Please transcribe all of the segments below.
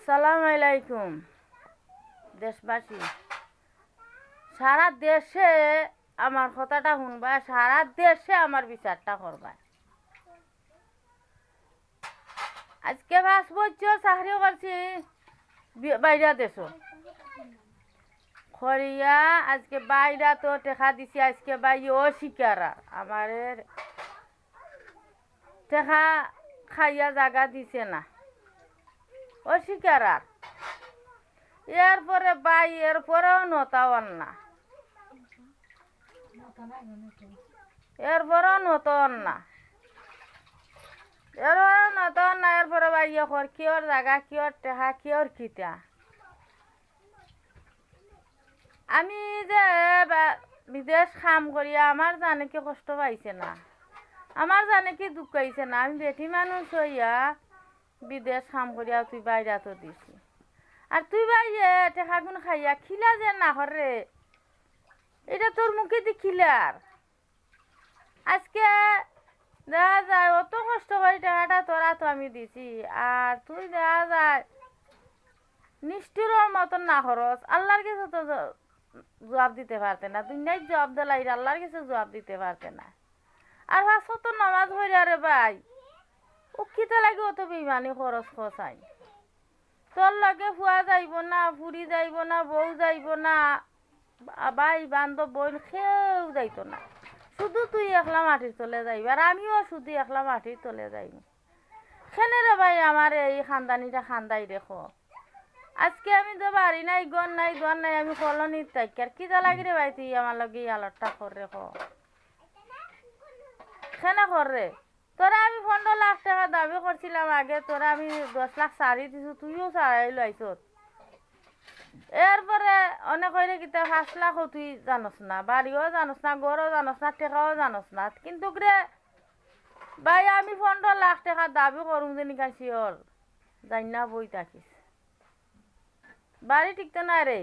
আসসালামু আলাইকুম দেশবাসী। সারা দেশে আমার কথাটা শুনবা, সারা দেশে আমার বিচারটা করবা। আজকে 5 বছর চাকরি করছি বাইরা দেশ খরিয়া, আজকে বাইরা তো টেকা দিছি। আজকে বাই ও শিকারা আমার টেকা খাইয়া জাগা দিছে না, ও শিকারা। এরপরে বাই এরপরেও নতাওয়ান না, এরপরেও নতন না, এরপরে নতন না। এরপরে বাই এখন কিয়র জাগা, কিয়র টেকা, কিয়র খিতা। আমি যে বিদেশ কাম করিয়া আমার জানে কি কষ্ট পাইছে না, আমার জানে কি দুঃখ পাইছে না। আমি বেটি মানুষ হইয়া বিদেশ কাম করিয়া তুই বাইরা তো দিছি, আর তুই বাইরে টেকা গুণ খাইয়া খিলা যে না হরে, এটা তোর মুখে দি খিলার। আজকে দেখা যায় অত কষ্ট করে টাকাটা তোরা তো আমি দিছি, আর তুই দেখা যায় নিষ্ঠুরের মতন না খরচ। আল্লাহর কাছে তো জবাব দিতে পারতে না, দুনিয়ায় জবাব দিলাই আল্লাহর কাছে জবাব দিতে পারতে না। আর ভাবছো তো নামাজ হইয়া রে ভাই, উক্ষিতে লাগে অত বেইমানি খরচ খসাই। তোর লগে ফুয়া যাইব না, ফুরি যাইব না, বউ যাইব না, ভাই বান্ধব বোন কেউ যাইতো না, শুধু তুই একলা মাটির তলে যাইব। আর আমিও শুধু একলা মাটির তলে যাইব। সেনে রে ভাই আমার এই খানদানিটা খান্দাই দেখো। আজকে আমি তো বাড়ি নাই, গন নাই, গন নাই, আমি কলোনির থাকি। আর কিতা লাগি রে ভাই তুই আমার লগে আলোটা কর রে, সেনে কর রে। তোরা আমি 15 লাখ টাকা দাবি করছিলাম আগে, তোরা আমি 10 লাখ সারি দিছো, তুইও সারাই লাইছ। এরপরে অনেক হইলে কিতা 5 লাখও তুই জানস না, বাড়িও জানস না, গড়ও জানস না, টেকাও জানস না। কিন্তু রে ভাই আমি 15 লাখ টাকা দাবি করুম যে নিকাশি ওর জান না বই থাকিস। বাড়ি ঠিক তো নাই রে,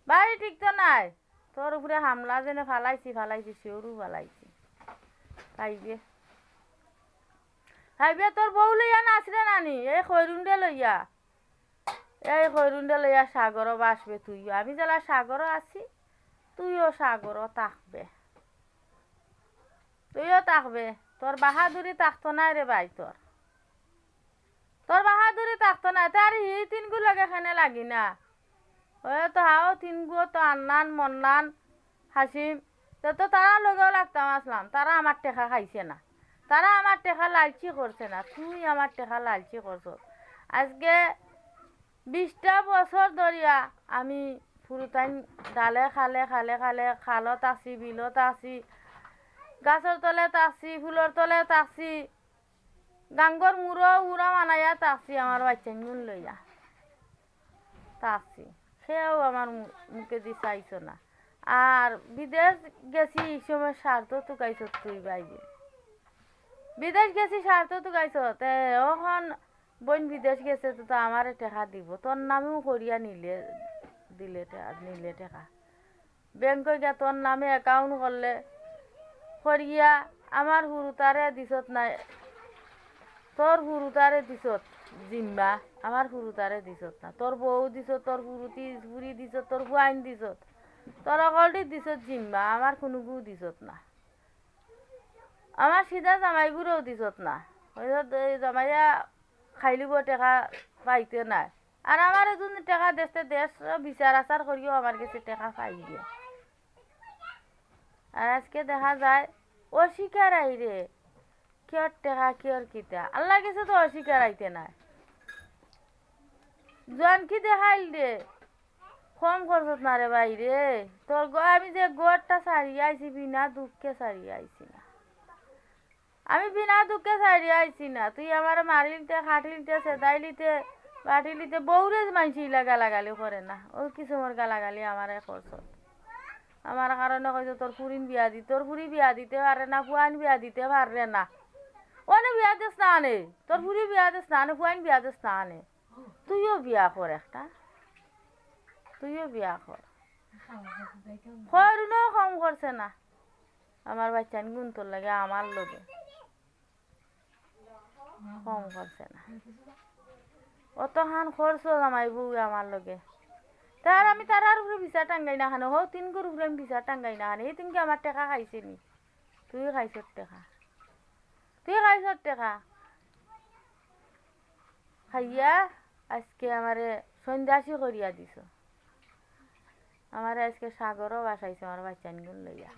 বাড়ি ঠিক তো নাই। তোর উপরে হামলা যেনে ফালাইছি শিওরও ফালাইছি। খাইবে খাইবে তোর বউ লইয়া নাচরে নানি, এই খৈরুন্ডে লইয়া, এই খৈরুন্ডে লইয়া সাগরও বাসবে। তুইও আমি জেলা সাগরও আছি, তুইও সাগরও থাকবে, তুইও থাকবে। তোর বাহাদুরি থাকতো নাই রে ভাই, তোর বাহাদুরি থাকতো না। তার এই 3 লগে এখানে লাগি না, ওই তো হাও 3 তো আন্নান মন্নান হাসিম তো তারা লগেও লাগতাম আসলাম। তারা আমার টেকা খাইছে না, তারা আমার টেকা লালচি করছে না, তুই আমার টেকা লালচি করছ। আজকে 20টা বছর ধরিয়া আমি ফুরুতাইন ডালে খালে খালে খালে খালত আছি, বিলত আছি, গাছের তলে তাকছি, ফুলের তলে তাকছি, গাঙ্গর মুড়ো উড়া মানাইয়া তাকছি, আমার বাচ্চাগুন লইয়া তাকছি। সেও আমার মুখে দি চাইছ না। আর বিদেশ গেছি এই সময় স্বার্থ টুকাইছ তুই বাইরে, বিদেশ গেছি স্বার্থ টুকাইছ। এখন বোন বিদেশ গেছে তো আমার টেকা দিব, তোর নামেও করিয়া নিলে টেকা ব্যাংকে গিয়া তোর নামে অ্যাকাউন্ট করলে করিয়া আমার হুরুতারে দিছত নাই, তোর হুরুতারে দিছত জিম্বা, আমার হুরুতারে দিছত না। তোর বউ দিছত, তোর হুরি দিছত, তোর বুয়াইন দিছত, তোর অকলটি দিছত জিম্বা, আমার কোনো গু দিছত না। আমার সিধা জামাইগুলোও দিছত না, জামাইয়া খাইলিব টেকা পাইতে নাই। আর আমার এজন টেকা দেশে দেশ বিচার আচার করিও আমার কাছে টেকা পাই দিয়ে। আর আজকে দেখা যায় অস্বীকার আইরে, কিয়র টেকা কিয়র কিতা আল্লাহ কাছে তো অস্বীকার আইতে নাই। জন কি দেখাইল রে, কম খরচত না রে ভাই রে। তোর আমি যে গড়টা সারিয়ে আইছি বিনা দুঃখে সারিয়ে আইছি না, আমি বিনা দুঃখে সারিয়ে আইছি না। তুই আমার মারিলতে খাটিলতে সেদাইলিতে বাটিলিতে বউরে মানছি গালাগালি করে না, ওই কিছুমর গালাগালি আমার করছ। আমার কারণে কইছো তোর ফুরিন বিয়া দি, তোর ফুরি বিয়া দিতে পারে না, ফুয়াইন বিয়া দিতে পারে না। ওনে বিয়া দিস না আনে, তোর ফুরি বিয়া দিস না আনে, ফুয়াইন বিয়া দিস না আনে। তুইও বিয়া কর একটা, তুইও বিয়া কর। খরুনও কম করছে না আমার বাচ্চান গুণ, তোর লাগে আমার লগে কম করছে না। অত হান খরচ জামাইবু আমার লগে তার আমি তার আর উপরে বিচার টাঙ্গাই না খানো হো তিন গরু উপরে আমি বিচার টাঙ্গাই না খানো এই তুমি কি আমার টেকা খাইছে নি তুই খাইছ টেকা তুই খাইছ টেকা খাইয়া আজকে আমারে সন্ধ্যাসী করিয়া দিছ আমারে আজকে সাগরও বাসাইছে আমার বাচ্চান গুণ লইয়া